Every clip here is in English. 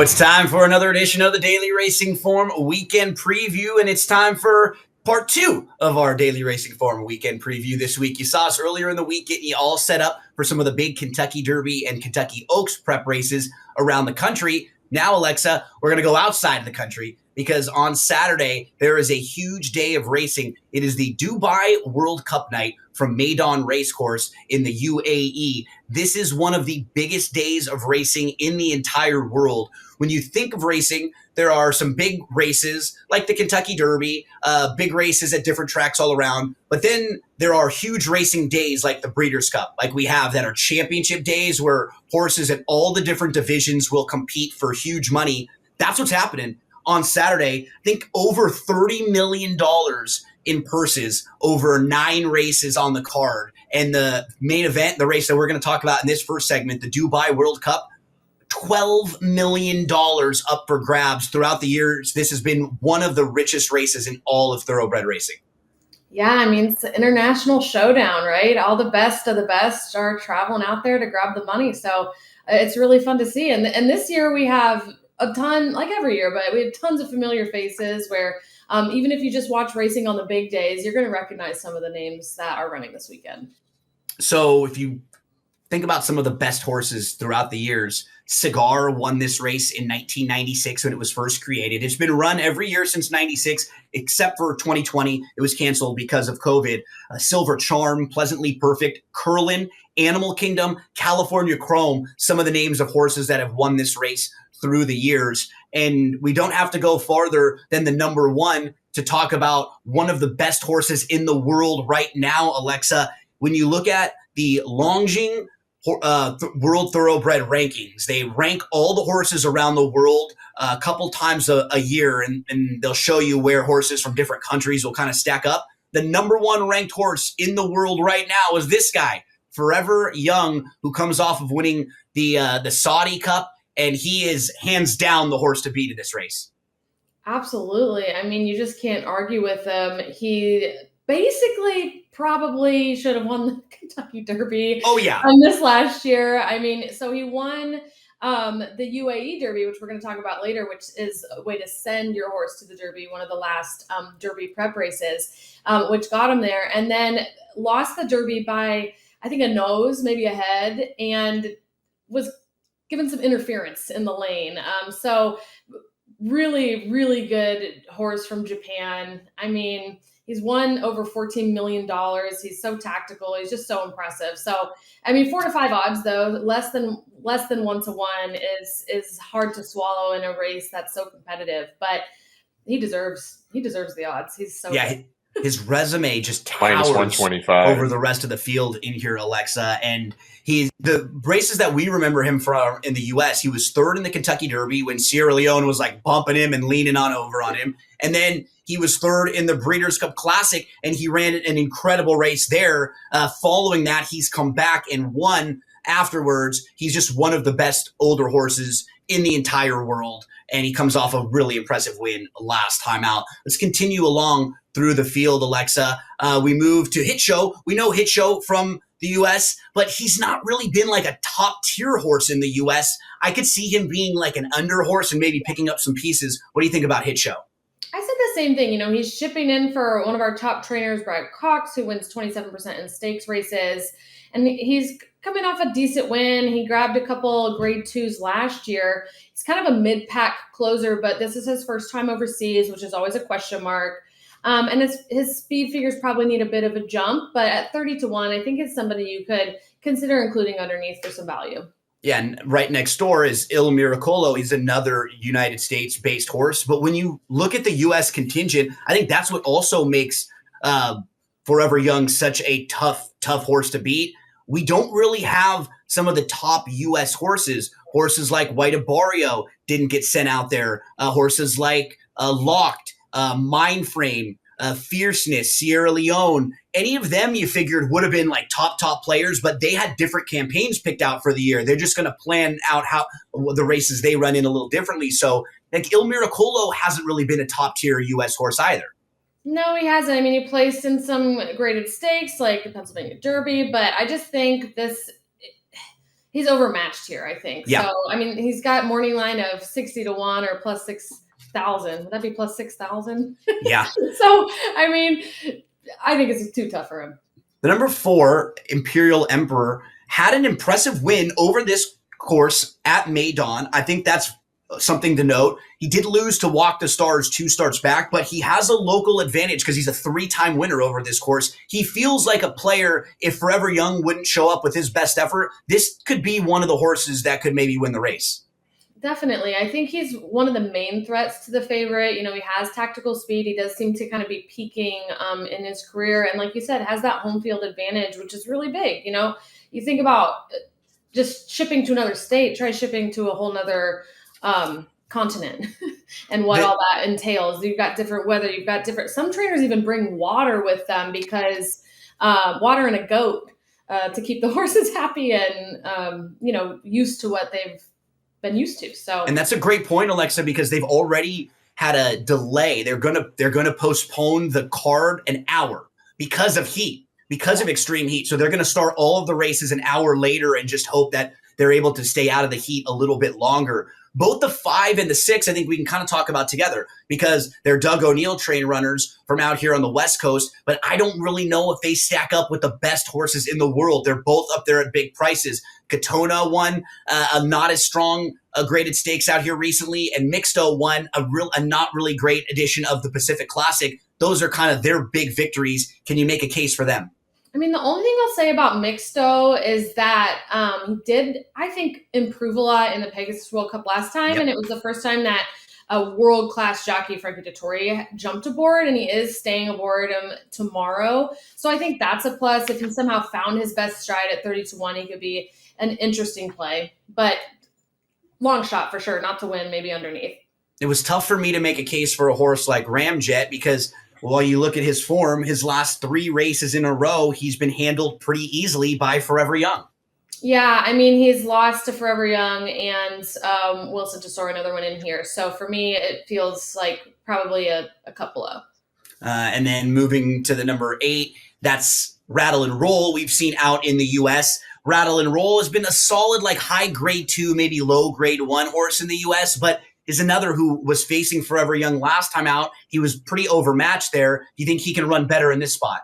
So it's time for another edition of the Daily Racing Form Weekend Preview, and it's time for part 2 of our Daily Racing Form Weekend Preview this week. You saw us earlier in the week getting you all set up for some of the big Kentucky Derby and Kentucky Oaks prep races around the country. Now, Alexa, we're going to go outside of the country because on Saturday, there is a huge day of racing. It is the Dubai World Cup night from Meydan Racecourse in the UAE. This is one of the biggest days of racing in the entire world. When you think of racing, there are some big races like the Kentucky Derby, big races at different tracks all around. But then there are huge racing days like the Breeders' Cup, like we have, that are championship days where horses in all the different divisions will compete for huge money. That's what's happening on Saturday. I think over $30 million in purses over 9 races on the card. And the main event, the race that we're going to talk about in this first segment, the Dubai World Cup, $12 million up for grabs throughout the years. This has been one of the richest races in all of thoroughbred racing. Yeah, I mean, it's an international showdown, right? All the best of the best are traveling out there to grab the money. So it's really fun to see. And this year we have a ton, like every year, but we have tons of familiar faces where even if you just watch racing on the big days, you're going to recognize some of the names that are running this weekend. So if you think about some of the best horses throughout the years, Cigar won this race in 1996 when it was first created. It's been run every year since 96, except for 2020. It was canceled because of COVID. Silver Charm, Pleasantly Perfect, Curlin, Animal Kingdom, California Chrome, some of the names of horses that have won this race through the years. And we don't have to go farther than the number one to talk about one of the best horses in the world right now, Alexa. When you look at the Longines World Thoroughbred rankings, they rank all the horses around the world a couple times a year, and they'll show you where horses from different countries will kind of stack up. The number one ranked horse in the world right now is this guy, Forever Young, who comes off of winning the Saudi Cup, and he is hands down the horse to beat in this race. Absolutely. I mean, you just can't argue with him. He basically probably should have won the Kentucky Derby. Oh, yeah. This last year. I mean, so he won the UAE Derby, which we're going to talk about later, which is a way to send your horse to the Derby, one of the last Derby prep races, which got him there, and then lost the Derby by, I think, a nose, maybe a head, and was given some interference in the lane. So really, really good horse from Japan. I mean, he's won over $14 million. He's so tactical. He's just so impressive. So, I mean, 4 to 5 odds though, less than 1 to 1 is hard to swallow in a race that's so competitive. But he deserves the odds. He's so good. His resume just towers over the rest of the field in here, Alexa. And the races that we remember him from in the U.S., he was 3rd in the Kentucky Derby when Sierra Leone was like bumping him and leaning over on him. And then he was 3rd in the Breeders' Cup Classic, and he ran an incredible race there. Following that, he's come back and won afterwards. He's just one of the best older horses in the entire world, and he comes off a really impressive win last time out. Let's continue along through the field, Alexa. We move to Hit Show. We know Hit Show from the U.S., but he's not really been like a top-tier horse in the U.S. I could see him being like an under horse and maybe picking up some pieces. What do you think about Hit Show? I said the same thing. You know, he's shipping in for one of our top trainers, Brad Cox, who wins 27% in stakes races. And he's coming off a decent win. He grabbed a couple grade 2s last year. He's kind of a mid-pack closer, but this is his first time overseas, which is always a question mark. And his speed figures probably need a bit of a jump, but at 30 to 1, I think it's somebody you could consider including underneath for some value. Yeah, and right next door is Il Miracolo. He's another United States-based horse. But when you look at the U.S. contingent, I think that's what also makes Forever Young such a tough horse to beat. We don't really have some of the top U.S. horses. Horses like White Abario didn't get sent out there. Horses like Locked, Mindframe, Fierceness, Sierra Leone, any of them you figured would have been like top players, but they had different campaigns picked out for the year. They're just going to plan out how the races they run in a little differently. So like Il Miracolo hasn't really been a top tier U.S. horse either. No, he hasn't. I mean, he placed in some graded stakes like the Pennsylvania Derby, but I just think He's overmatched here, I think. Yeah. So, I mean, he's got morning line of 60-1 or plus 6,000. Would that be plus 6,000? Yeah. So, I mean, I think it's too tough for him. The number 4, Imperial Emperor, had an impressive win over this course at Meydan. I think that's something to note. He did lose to Walk the Stars 2 starts back, but he has a local advantage because he's a 3-time winner over this course. He feels like a player. If Forever Young wouldn't show up with his best effort, this could be one of the horses that could maybe win the race. Definitely. I think he's one of the main threats to the favorite. You know, he has tactical speed. He does seem to kind of be peaking in his career. And like you said, has that home field advantage, which is really big. You know, you think about just shipping to another state, try shipping to a whole nother continent and what all that entails. You've got different weather. You've got different, some trainers even bring water with them because water and a goat to keep the horses happy and, you know, used to what they've been used to. So, and that's a great point, Alexa, because they've already had a delay. They're gonna postpone the card an hour because of heat, because of extreme heat. So they're gonna start all of the races an hour later and just hope that they're able to stay out of the heat a little bit longer. Both the 5 and the 6, I think we can kind of talk about together because they're Doug O'Neill train runners from out here on the West Coast, but I don't really know if they stack up with the best horses in the world. They're both up there at big prices. Katona won a not as strong graded stakes out here recently, and Mixto won a not really great edition of the Pacific Classic. Those are kind of their big victories. Can you make a case for them? I mean, the only thing I'll say about Mixto is that he did, I think, improve a lot in the Pegasus World Cup last time. Yep. And it was the first time that a world-class jockey, Frankie Dettori, jumped aboard, and he is staying aboard him tomorrow. So I think that's a plus. If he somehow found his best stride at 30-1, he could be an interesting play. But long shot for sure, not to win, maybe underneath. It was tough for me to make a case for a horse like Ramjet because while you look at his form, his last 3 races in a row, he's been handled pretty easily by Forever Young. Yeah, I mean, he's lost to Forever Young and Wilson Tesoro, another one in here. So for me, it feels like probably a couple of. And then moving to the number 8, that's Rattle and Roll. We've seen out in the U.S. Rattle and Roll has been a solid, like high grade 2, maybe low grade 1 horse in the U.S., but is another who was facing Forever Young last time out. He was pretty overmatched there. Do you think he can run better in this spot?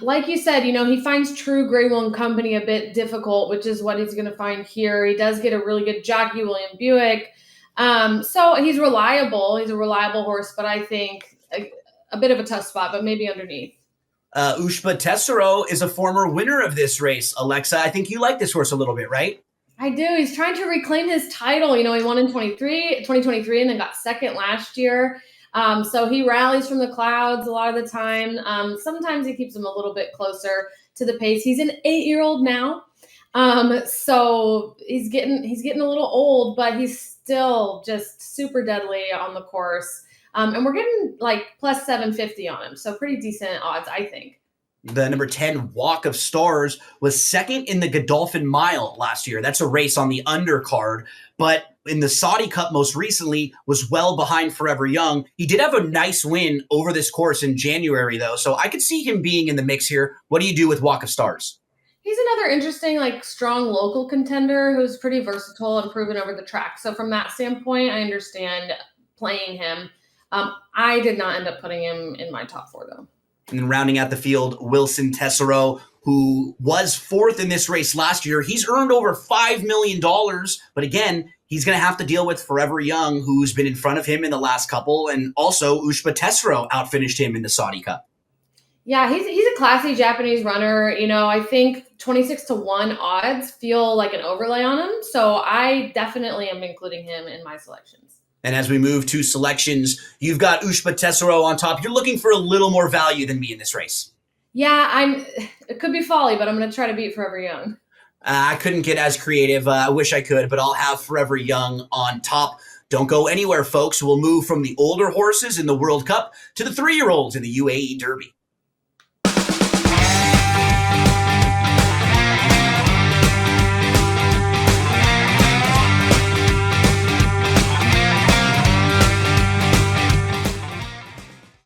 Like you said, you know, he finds true Grade 1 company a bit difficult, which is what he's going to find here. He does get a really good jockey, William Buick. So he's reliable. He's a reliable horse, but I think a bit of a tough spot, but maybe underneath. Ushba Tesoro is a former winner of this race, Alexa. I think you like this horse a little bit, right? I do. He's trying to reclaim his title. You know, he won in 2023 and then got second last year. So he rallies from the clouds a lot of the time. Sometimes he keeps him a little bit closer to the pace. He's an 8-year-old now. So he's getting a little old, but he's still just super deadly on the course. And we're getting like plus 750 on him. So pretty decent odds, I think. The number 10 Walk of Stars was second in the Godolphin Mile last year. That's a race on the undercard. But in the Saudi Cup most recently was well behind Forever Young. He did have a nice win over this course in January, though. So I could see him being in the mix here. What do you do with Walk of Stars? He's another interesting, like, strong local contender who's pretty versatile and proven over the track. So from that standpoint, I understand playing him. I did not end up putting him in my top 4, though. And then rounding out the field, Wilson Tesoro, who was 4th in this race last year. He's earned over $5 million. But again, he's going to have to deal with Forever Young, who's been in front of him in the last couple. And also Ushba Tesoro outfinished him in the Saudi Cup. Yeah, he's a classy Japanese runner. You know, I think 26-1 odds feel like an overlay on him. So I definitely am including him in my selections. And as we move to selections, you've got Ushba Tesoro on top. You're looking for a little more value than me in this race. Yeah, it could be folly, but I'm going to try to beat Forever Young. I couldn't get as creative. I wish I could, but I'll have Forever Young on top. Don't go anywhere, folks. We'll move from the older horses in the World Cup to the 3-year-olds in the UAE Derby.